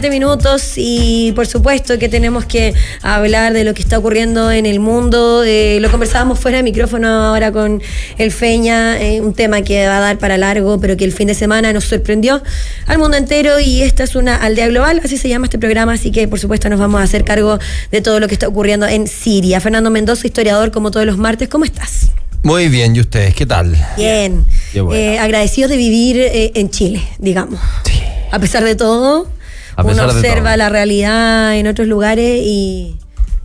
Minutos y por supuesto que tenemos que hablar de lo que está ocurriendo en el mundo. Lo conversábamos fuera de micrófono ahora con el Feña, un tema que va a dar para largo, pero que el fin de semana nos sorprendió al mundo entero, y esta es una aldea global, así se llama este programa, así que por supuesto nos vamos a hacer cargo de todo lo que está ocurriendo en Siria. Fernando Mendoza, historiador, como todos los martes, ¿cómo estás? Muy bien, ¿y ustedes qué tal? Bien, bueno. Agradecidos de vivir en Chile, digamos. Sí. A pesar de todo, uno observa la realidad en otros lugares y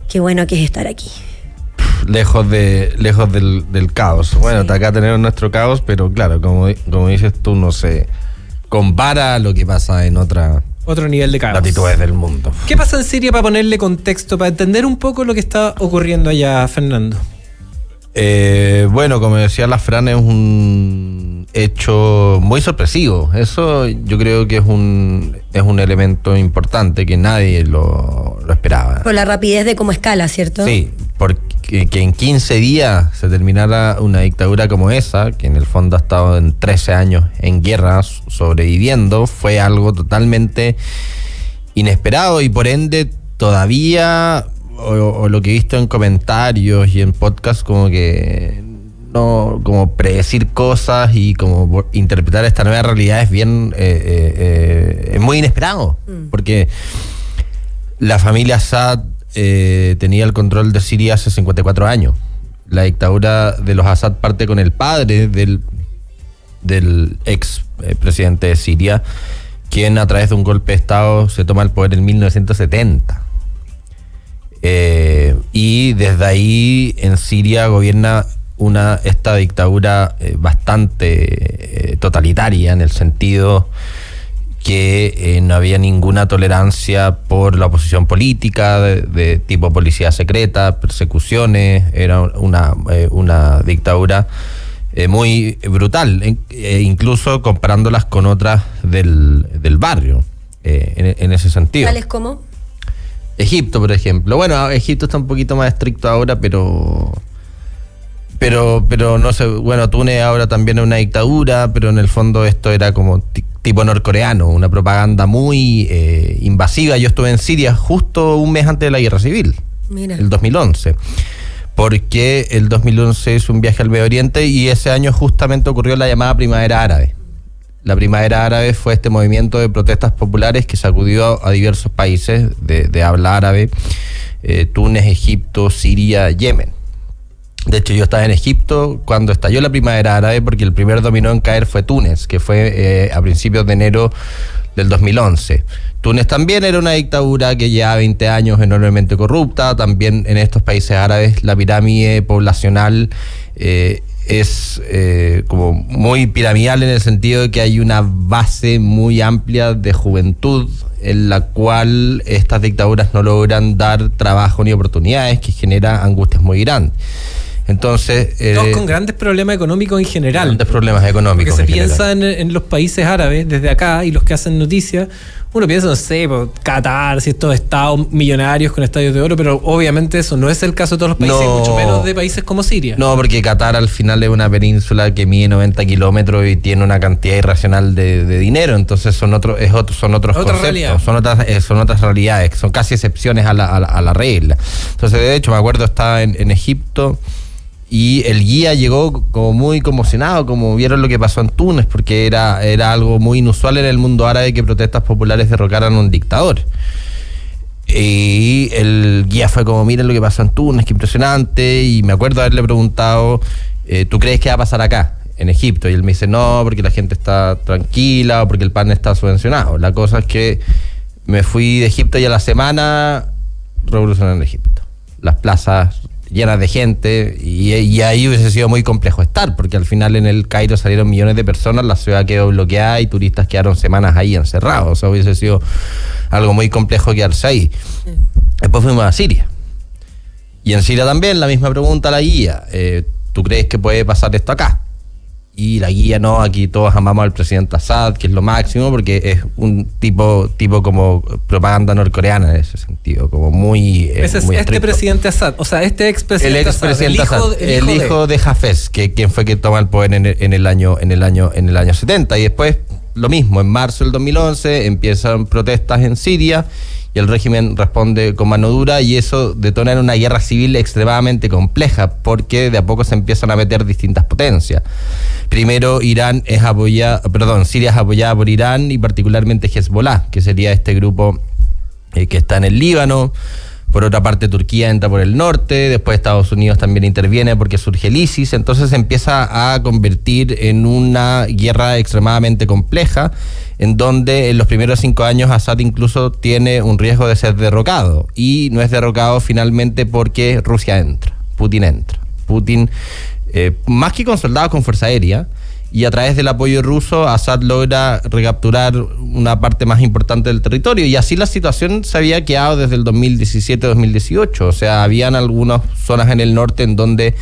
qué bueno que es estar aquí. Lejos del caos. Bueno, sí. Acá tenemos nuestro caos, pero claro, como dices tú, no se compara a lo que pasa en otro nivel de caos, latitudes del mundo. ¿Qué pasa en Siria, para ponerle contexto, para entender un poco lo que está ocurriendo allá, Fernando? Bueno, como decía la Fran, es un hecho muy sorpresivo. Eso yo creo que es un elemento importante que nadie lo esperaba. Por la rapidez de cómo escala, ¿cierto? Sí, porque que en 15 días se terminara una dictadura como esa, que en el fondo ha estado en 13 años en guerra sobreviviendo, fue algo totalmente inesperado y por ende todavía... O lo que he visto en comentarios y en podcast, como que no, como predecir cosas y como interpretar esta nueva realidad es bien es muy inesperado, porque la familia Assad tenía el control de Siria hace 54 años. La dictadura de los Assad parte con el padre del ex presidente de Siria, quien a través de un golpe de Estado se toma el poder en 1970. Y desde ahí en Siria gobierna esta dictadura bastante totalitaria, en el sentido que no había ninguna tolerancia por la oposición política, de tipo policía secreta, persecuciones. Era una dictadura muy brutal, incluso comparándolas con otras del barrio, en ese sentido. ¿Tales como? Egipto, por ejemplo. Bueno, Egipto está un poquito más estricto ahora, pero no sé. Bueno, Túnez ahora también es una dictadura, pero en el fondo esto era como tipo norcoreano, una propaganda muy invasiva. Yo estuve en Siria justo un mes antes de la guerra civil. Mira. El 2011. Porque el 2011 hice un viaje al Medio Oriente y ese año justamente ocurrió la llamada Primavera Árabe. La Primavera Árabe fue este movimiento de protestas populares que sacudió a diversos países de habla árabe, Túnez, Egipto, Siria, Yemen. De hecho, yo estaba en Egipto cuando estalló la Primavera Árabe, porque el primer dominó en caer fue Túnez, que fue a principios de enero del 2011. Túnez también era una dictadura que llevaba 20 años, enormemente corrupta. También en estos países árabes la pirámide poblacional es como muy piramidal, en el sentido de que hay una base muy amplia de juventud en la cual estas dictaduras no logran dar trabajo ni oportunidades, que genera angustias muy grandes. Entonces, todos con grandes problemas económicos en general. Grandes problemas económicos. Porque se piensa en los países árabes desde acá, y los que hacen noticias, uno piensa, no sé, Qatar, si estos estados millonarios con estadios de oro, pero obviamente eso no es el caso de todos los países, no, mucho menos de países como Siria. No, porque Qatar al final es una península que mide 90 kilómetros y tiene una cantidad irracional de dinero, entonces son otros conceptos, realidad. son otras realidades, son casi excepciones a la regla. Entonces, de hecho, me acuerdo, estaba en Egipto, y el guía llegó como muy conmocionado, como vieron lo que pasó en Túnez, porque era algo muy inusual en el mundo árabe que protestas populares derrocaran a un dictador. Y el guía fue como, miren lo que pasó en Túnez, qué impresionante. Y me acuerdo haberle preguntado, ¿tú crees que va a pasar acá, en Egipto? Y él me dice, no, porque la gente está tranquila o porque el pan está subvencionado. La cosa es que me fui de Egipto y a la semana revolucionaron Egipto. Las plazas llenas de gente, y ahí hubiese sido muy complejo estar, porque al final en el Cairo salieron millones de personas, la ciudad quedó bloqueada y turistas quedaron semanas ahí encerrados. O sea, hubiese sido algo muy complejo quedarse ahí. Después fuimos a Siria, y en Siria también la misma pregunta a la guía, ¿tú crees que puede pasar esto acá? Y la guía, no, aquí todos amamos al presidente Assad, que es lo máximo, porque es un tipo como propaganda norcoreana en ese sentido, como muy ese es muy este presidente Assad, o sea, este expresidente Assad, el hijo de Hafez, quien fue que toma el poder en el año 70, y después lo mismo, en marzo del 2011 empiezan protestas en Siria y el régimen responde con mano dura y eso detona en una guerra civil extremadamente compleja porque de a poco se empiezan a meter distintas potencias. Primero Siria es apoyada por Irán y particularmente Hezbollah, que sería este grupo que está en el Líbano. Por otra parte, Turquía entra por el norte, después Estados Unidos también interviene porque surge el ISIS, entonces se empieza a convertir en una guerra extremadamente compleja, en donde en los primeros 5 años Assad incluso tiene un riesgo de ser derrocado, y no es derrocado finalmente porque Rusia entra, Putin entra. Putin, más que con soldados, con fuerza aérea, y a través del apoyo ruso, Assad logra recapturar una parte más importante del territorio, y así la situación se había quedado desde el 2017-2018, o sea, habían algunas zonas en el norte en donde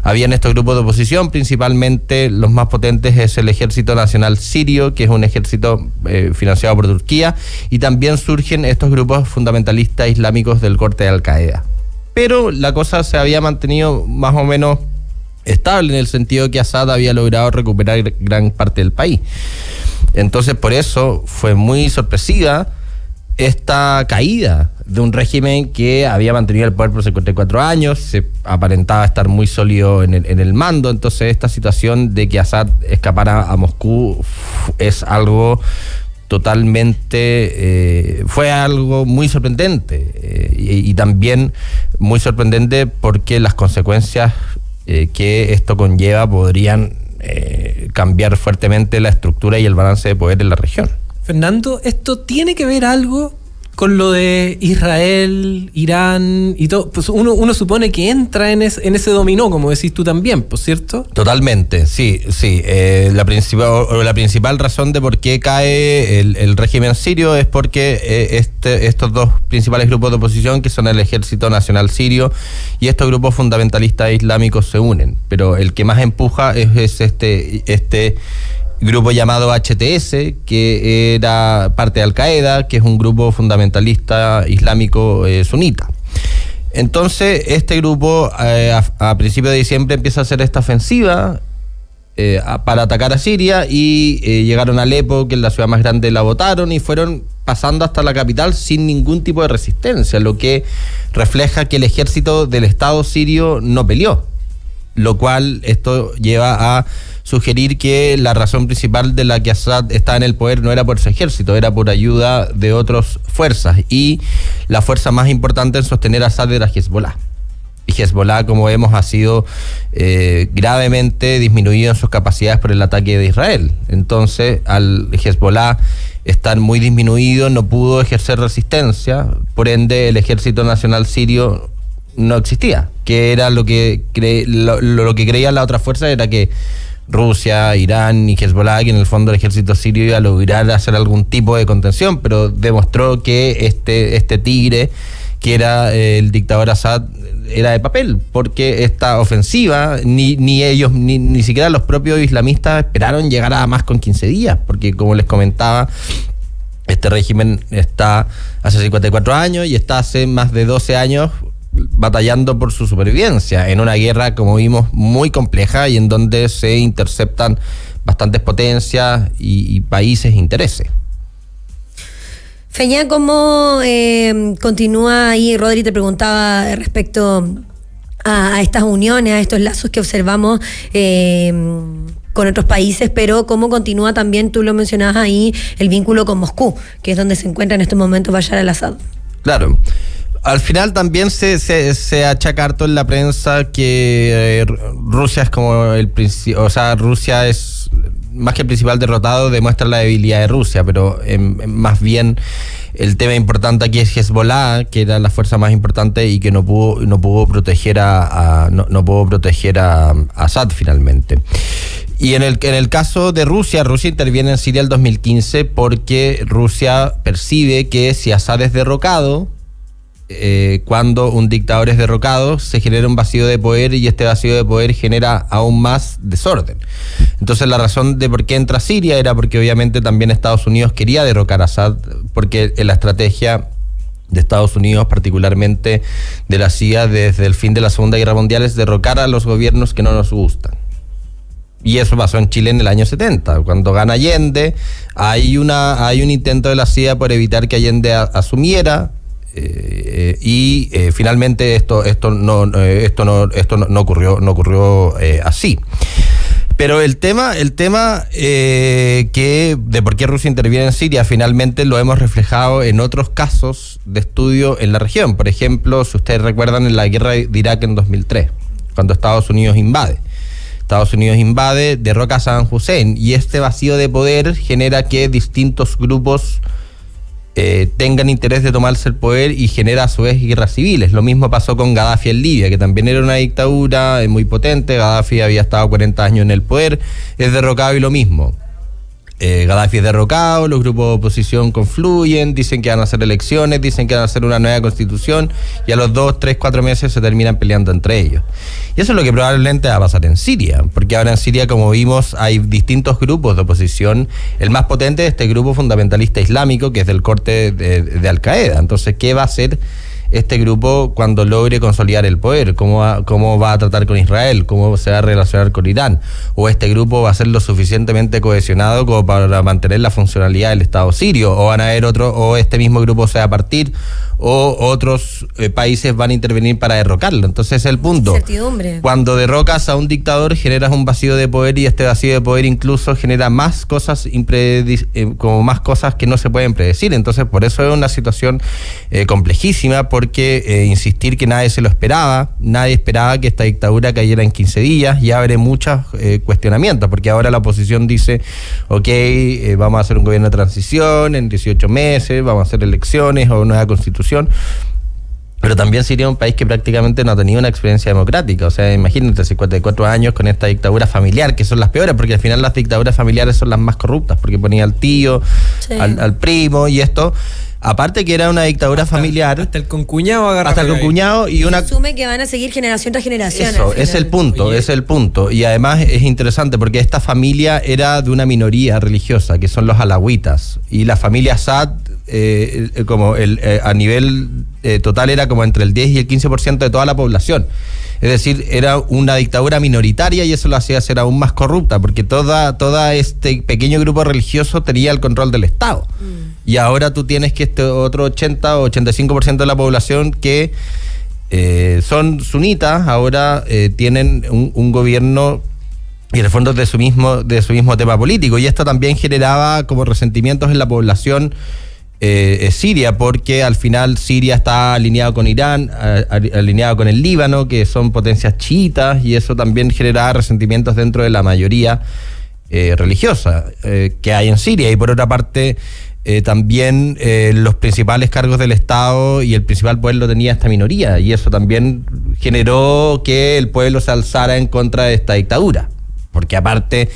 habían estos grupos de oposición, principalmente los más potentes es el Ejército Nacional Sirio, que es un ejército financiado por Turquía, y también surgen estos grupos fundamentalistas islámicos del corte de Al-Qaeda. Pero la cosa se había mantenido más o menos estable en el sentido que Assad había logrado recuperar gran parte del país. Entonces, por eso fue muy sorpresiva esta caída de un régimen que había mantenido el poder por 54 años, se aparentaba estar muy sólido en el mando. Entonces, esta situación de que Assad escapara a Moscú es algo totalmente, fue algo muy sorprendente, y también muy sorprendente porque las consecuencias que esto conlleva podrían cambiar fuertemente la estructura y el balance de poder en la región. Fernando, ¿esto tiene que ver algo con lo de Israel, Irán y todo? Pues uno supone que entra en ese dominó, como decís tú también, ¿pues cierto? Totalmente, sí. La principal razón de por qué cae el régimen sirio es porque estos dos principales grupos de oposición, que son el Ejército Nacional Sirio y estos grupos fundamentalistas islámicos, se unen. Pero el que más empuja es este grupo llamado HTS, que era parte de Al-Qaeda, que es un grupo fundamentalista islámico sunita. Entonces, este grupo a principios de diciembre empieza a hacer esta ofensiva para atacar a Siria, y llegaron a Alepo, que es la ciudad más grande, la botaron y fueron pasando hasta la capital sin ningún tipo de resistencia, lo que refleja que el ejército del Estado sirio no peleó, lo cual esto lleva a sugerir que la razón principal de la que Assad está en el poder no era por su ejército, era por ayuda de otras fuerzas, y la fuerza más importante en sostener a Assad era Hezbollah. Y Hezbollah, como vemos, ha sido gravemente disminuido en sus capacidades por el ataque de Israel. Entonces, al Hezbollah estar muy disminuido, no pudo ejercer resistencia, por ende el Ejército Nacional Sirio no existía, que era lo que creía la otra fuerza, era que Rusia, Irán y Hezbollah, que en el fondo el ejército sirio iba a lograr hacer algún tipo de contención, pero demostró que este tigre, que era el dictador Assad, era de papel, porque esta ofensiva, ni ellos, ni siquiera los propios islamistas esperaron llegar a más con 15 días, porque como les comentaba, este régimen está hace 54 años y está hace más de 12 años batallando por su supervivencia en una guerra, como vimos, muy compleja y en donde se interceptan bastantes potencias y países e intereses. Feña, ¿cómo continúa ahí? Rodri te preguntaba respecto a estas uniones, a estos lazos que observamos con otros países, pero cómo continúa también, tú lo mencionabas ahí, el vínculo con Moscú, que es donde se encuentra en estos momentos Bashar al-Assad. Claro. Al final también se achaca harto en la prensa que Rusia es como Rusia es más que el principal derrotado, demuestra la debilidad de Rusia, pero más bien el tema importante aquí es Hezbollah, que era la fuerza más importante y que no pudo proteger a Assad finalmente. Y en el caso de Rusia interviene en Siria el 2015 porque Rusia percibe que si Assad es derrocado, cuando un dictador es derrocado, se genera un vacío de poder y este vacío de poder genera aún más desorden. Entonces la razón de por qué entra Siria era porque obviamente también Estados Unidos quería derrocar a Assad, porque en la estrategia de Estados Unidos, particularmente de la CIA desde el fin de la Segunda Guerra Mundial, es derrocar a los gobiernos que no nos gustan. Y eso pasó en Chile en el año 70. Cuando gana Allende, hay un intento de la CIA por evitar que Allende asumiera. Finalmente esto no ocurrió así. Pero el tema que de por qué Rusia interviene en Siria finalmente lo hemos reflejado en otros casos de estudio en la región. Por ejemplo, si ustedes recuerdan, en la guerra de Irak en 2003, cuando Estados Unidos invade, derroca a Saddam Hussein, y este vacío de poder genera que distintos grupos tengan interés de tomarse el poder y genera a su vez guerras civiles. Lo mismo pasó con Gaddafi en Libia, que también era una dictadura muy potente. Gaddafi había estado 40 años en el poder, es derrocado y lo mismo. Gaddafi es derrocado, los grupos de oposición confluyen, dicen que van a hacer elecciones, dicen que van a hacer una nueva constitución, y a los 2, 3, 4 meses se terminan peleando entre ellos. Y eso es lo que probablemente va a pasar en Siria, porque ahora en Siria, como vimos, hay distintos grupos de oposición. El más potente es este grupo fundamentalista islámico, que es del corte de Al-Qaeda. Entonces, ¿qué va a hacer este grupo cuando logre consolidar el poder? ¿Cómo va a tratar con Israel? ¿Cómo se va a relacionar con Irán? ¿O este grupo va a ser lo suficientemente cohesionado como para mantener la funcionalidad del Estado sirio? ¿O van a haber o este mismo grupo se va a partir? ¿O otros países van a intervenir para derrocarlo? Entonces es el punto. Cuando derrocas a un dictador, generas un vacío de poder, y este vacío de poder incluso genera más cosas más cosas que no se pueden predecir. Entonces por eso es una situación complejísima, porque insistir que nadie se lo esperaba, nadie esperaba que esta dictadura cayera en 15 días, y abre muchos cuestionamientos, porque ahora la oposición dice, vamos a hacer un gobierno de transición en 18 meses, vamos a hacer elecciones o nueva constitución. Pero también sería un país que prácticamente no ha tenido una experiencia democrática. O sea, imagínate, 54 años con esta dictadura familiar, que son las peores, porque al final las dictaduras familiares son las más corruptas, porque ponía al tío, sí, al primo, y esto. Aparte que era una dictadura familiar. Hasta el concuñado agarra. Hasta el concuñado, y una. Asume que van a seguir generación tras generación. Eso, es el punto. Y además es interesante porque esta familia era de una minoría religiosa, que son los alawitas. Y la familia Assad, a nivel total, era como entre el 10 y el 15% de toda la población. Es decir, era una dictadura minoritaria, y eso lo hacía ser aún más corrupta, porque toda este pequeño grupo religioso tenía el control del Estado. Y ahora tú tienes que este otro 80 o 85% de la población que son sunitas, ahora tienen un gobierno, y en el fondo de su mismo tema político. Y esto también generaba como resentimientos en la población siria, porque al final Siria está alineado con Irán, alineado con el Líbano, que son potencias chiitas, y eso también generaba resentimientos dentro de la mayoría religiosa que hay en Siria. Y por otra parte, también los principales cargos del Estado y el principal poder lo tenía esta minoría, y eso también generó que el pueblo se alzara en contra de esta dictadura. Porque aparte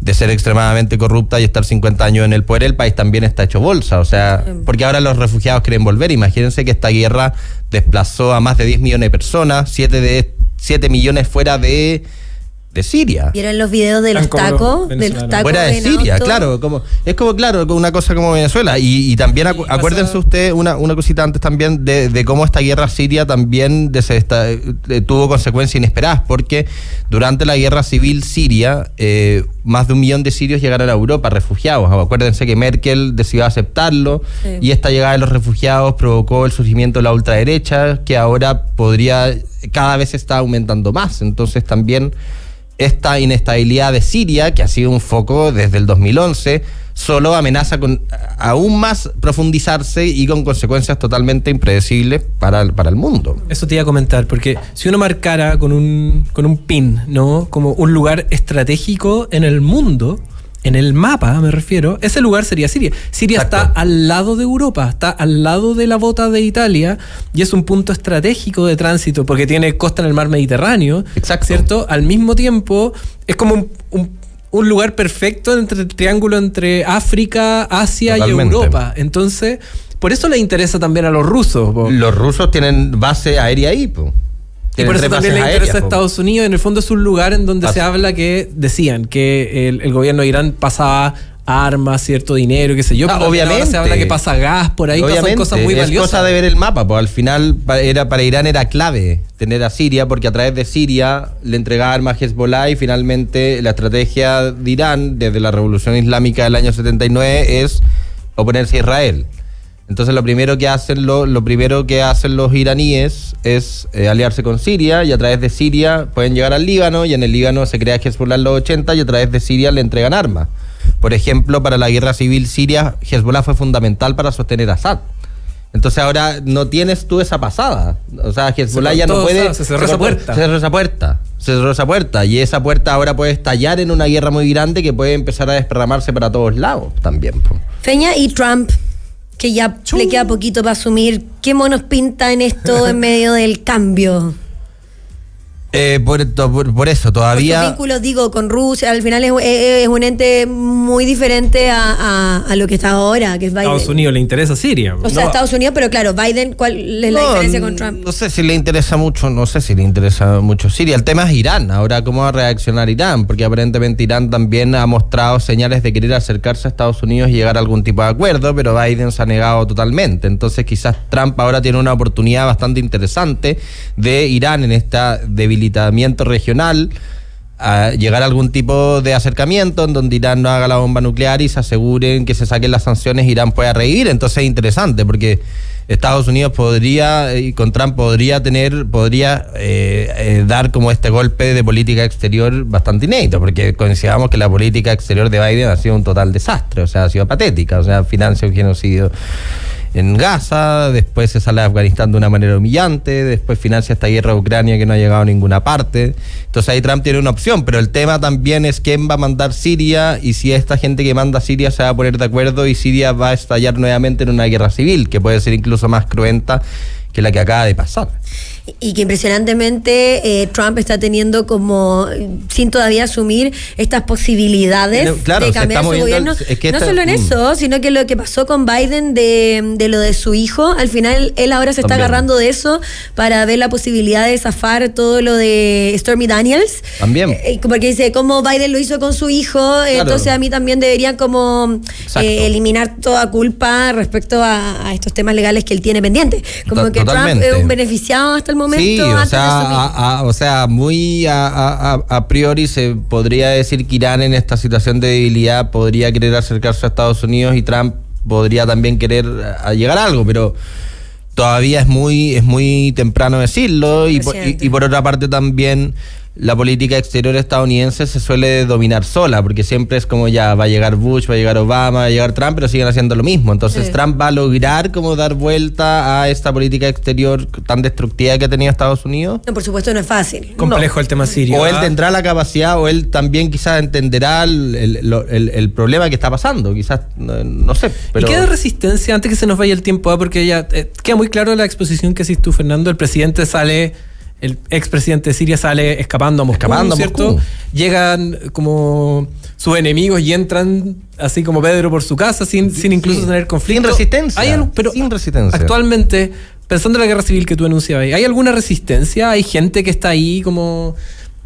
de ser extremadamente corrupta y estar 50 años en el poder, el país también está hecho bolsa. O sea, porque ahora los refugiados quieren volver. Imagínense que esta guerra desplazó a más de 10 millones de personas, 7 millones fuera de Siria. ¿Vieron los videos de los tacos? Fuera de Siria, claro. Una cosa como Venezuela. Y también acuérdense ustedes una cosita antes también de cómo esta guerra siria también tuvo consecuencias inesperadas, porque durante la guerra civil siria, más de 1 millón de sirios llegaron a Europa refugiados. Acuérdense que Merkel decidió aceptarlo, sí, y esta llegada de los refugiados provocó el surgimiento de la ultraderecha, que ahora cada vez está aumentando más. Entonces también esta inestabilidad de Siria, que ha sido un foco desde el 2011, solo amenaza con aún más profundizarse y con consecuencias totalmente impredecibles para el mundo. Eso te iba a comentar, porque si uno marcara con un pin, ¿no?, como un lugar estratégico en el mundo, en el mapa me refiero, ese lugar sería Siria. Siria Exacto. Está al lado de Europa, está al lado de la bota de Italia, y es un punto estratégico de tránsito porque tiene costa en el mar Mediterráneo. Exacto. ¿Cierto? Al mismo tiempo es como un lugar perfecto entre el triángulo entre África, Asia Totalmente. Y Europa. Entonces, por eso le interesa también a los rusos. Los rusos tienen base aérea ahí, y por eso también le interesa a Estados Unidos. En el fondo es un lugar en donde se habla decían que el gobierno de Irán pasaba armas, cierto dinero, qué sé yo. Pero obviamente. Ahora se habla que pasa gas por ahí, pasan cosas muy valiosas. Es cosa de ver el mapa, pues al final para Irán era clave tener a Siria, porque a través de Siria le entregaba armas a Hezbollah, y finalmente la estrategia de Irán desde la Revolución Islámica del año 79 es oponerse a Israel. Entonces lo primero que hacen los iraníes es aliarse con Siria, y a través de Siria pueden llegar al Líbano, y en el Líbano se crea Hezbollah en los 80, y a través de Siria le entregan armas. Por ejemplo, para la guerra civil siria, Hezbollah fue fundamental para sostener a Assad. Entonces ahora no tienes tú esa pasada. O sea, Hezbollah ya no puede... Se cerró esa puerta. Se cerró esa puerta. Y esa puerta ahora puede estallar en una guerra muy grande que puede empezar a desparramarse para todos lados también. Feña, y Trump, que ya le queda poquito para asumir, ¿qué monos pinta en esto en medio del cambio? Por eso, todavía... Por sus vínculos, digo, con Rusia, al final es un ente muy diferente a lo que está ahora, que es Biden. Estados Unidos le interesa Siria. O sea, Estados Unidos, pero claro, Biden, ¿cuál es la diferencia con Trump? No sé si le interesa mucho Siria. El tema es Irán. Ahora, ¿cómo va a reaccionar Irán? Porque aparentemente Irán también ha mostrado señales de querer acercarse a Estados Unidos y llegar a algún tipo de acuerdo, pero Biden se ha negado totalmente. Entonces, quizás Trump ahora tiene una oportunidad bastante interesante de Irán en esta debilidad regional, a llegar a algún tipo de acercamiento en donde Irán no haga la bomba nuclear y se aseguren que se saquen las sanciones, Irán pueda revivir. Entonces es interesante porque Estados Unidos con Trump podría dar como este golpe de política exterior bastante inédito, porque consideramos que la política exterior de Biden ha sido un total desastre, o sea, ha sido patética, o sea, financia un genocidio en Gaza, después se sale de Afganistán de una manera humillante, después financia esta guerra de Ucrania que no ha llegado a ninguna parte. Entonces ahí Trump tiene una opción, pero el tema también es quién va a mandar Siria, y si esta gente que manda Siria se va a poner de acuerdo y Siria va a estallar nuevamente en una guerra civil, que puede ser incluso más cruenta que la que acaba de pasar. Y que impresionantemente Trump está teniendo como, sin todavía asumir estas posibilidades de cambiar su gobierno. No solo en eso, sino que lo que pasó con Biden de lo de su hijo, al final él ahora se está agarrando de eso para ver la posibilidad de zafar todo lo de Stormy Daniels. También. Porque dice, como Biden lo hizo con su hijo, entonces a mí también deberían como eliminar toda culpa respecto a estos temas legales que él tiene pendientes. Como que Totalmente. Trump es un beneficiado hasta el momento. Sí, muy a priori se podría decir que Irán en esta situación de debilidad podría querer acercarse a Estados Unidos, y Trump podría también querer llegar a algo, pero todavía es muy temprano decirlo, y por otra parte también la política exterior estadounidense se suele dominar sola, porque siempre es como ya va a llegar Bush, va a llegar Obama, va a llegar Trump, pero siguen haciendo lo mismo. Entonces Trump va a lograr como dar vuelta a esta política exterior tan destructiva que ha tenido Estados Unidos. No, por supuesto no es fácil. Complejo el tema sirio. O él tendrá la capacidad, o él también quizás entenderá el problema que está pasando, quizás, no sé. Pero... ¿Y queda resistencia antes que se nos vaya el tiempo? Porque ya queda muy claro la exposición que hiciste tú, Fernando. El expresidente de Siria sale escapando a Moscú, ¿cierto? Llegan como sus enemigos y entran así como Pedro por su casa sin incluso tener conflicto. Sin resistencia. Actualmente, pensando en la guerra civil que tú enunciabas, ¿hay alguna resistencia? ¿Hay gente que está ahí como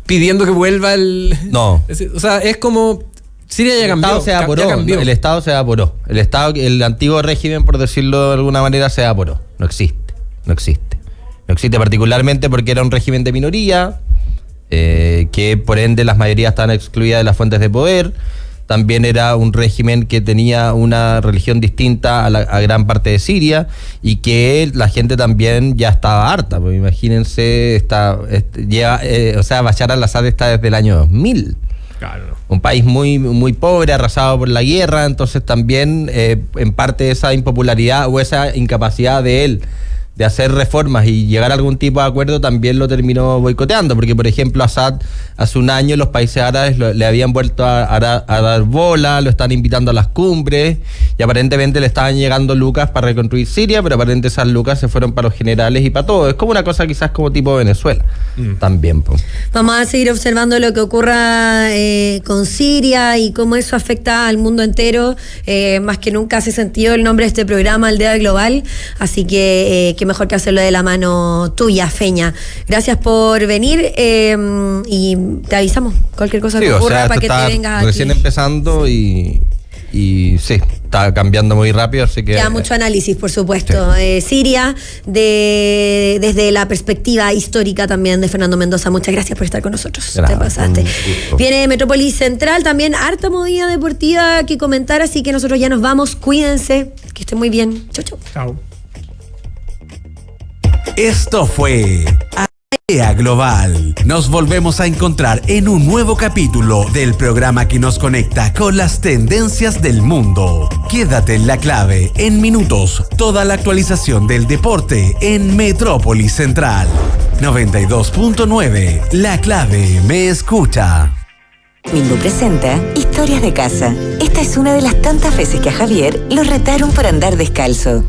pidiendo que vuelva el...? No. O sea, es como... Siria ya cambió. El Estado se evaporó. El antiguo régimen, por decirlo de alguna manera, se evaporó. No existe particularmente porque era un régimen de minoría, que por ende las mayorías estaban excluidas de las fuentes de poder. También era un régimen que tenía una religión distinta a gran parte de Siria, y que la gente también ya estaba harta. Pues imagínense, Bashar al-Assad está desde el año 2000. Claro. Un país muy, muy pobre, arrasado por la guerra. Entonces también en parte esa impopularidad o esa incapacidad de él de hacer reformas y llegar a algún tipo de acuerdo también lo terminó boicoteando, porque por ejemplo Assad hace un año los países árabes le habían vuelto a dar bola, lo están invitando a las cumbres, y aparentemente le estaban llegando lucas para reconstruir Siria, pero aparentemente esas lucas se fueron para los generales y para todo. Es como una cosa quizás como tipo Venezuela también. Vamos a seguir observando lo que ocurra con Siria y cómo eso afecta al mundo entero. Más que nunca hace sentido el nombre de este programa, Aldea Global, así que qué mejor que hacerlo de la mano tuya, Feña. Gracias por venir, y te avisamos cualquier cosa que ocurra para que te vengas aquí. Recién empezando y Y sí, está cambiando muy rápido, así que... Queda mucho análisis, por supuesto. Sí. Siria, desde la perspectiva histórica también de Fernando Mendoza. Muchas gracias por estar con nosotros. Gracias, te pasaste. un gusto. Viene Metrópolis Central, también harta movida deportiva que comentar, así que nosotros ya nos vamos. Cuídense, que estén muy bien. Chau, chau. Chao. Esto fue AEA Global. Nos volvemos a encontrar en un nuevo capítulo del programa que nos conecta con las tendencias del mundo. Quédate en La Clave, en minutos, toda la actualización del deporte en Metrópolis Central. 92.9, La Clave me escucha. Mindu presenta Historias de Casa. Esta es una de las tantas veces que a Javier lo retaron por andar descalzo.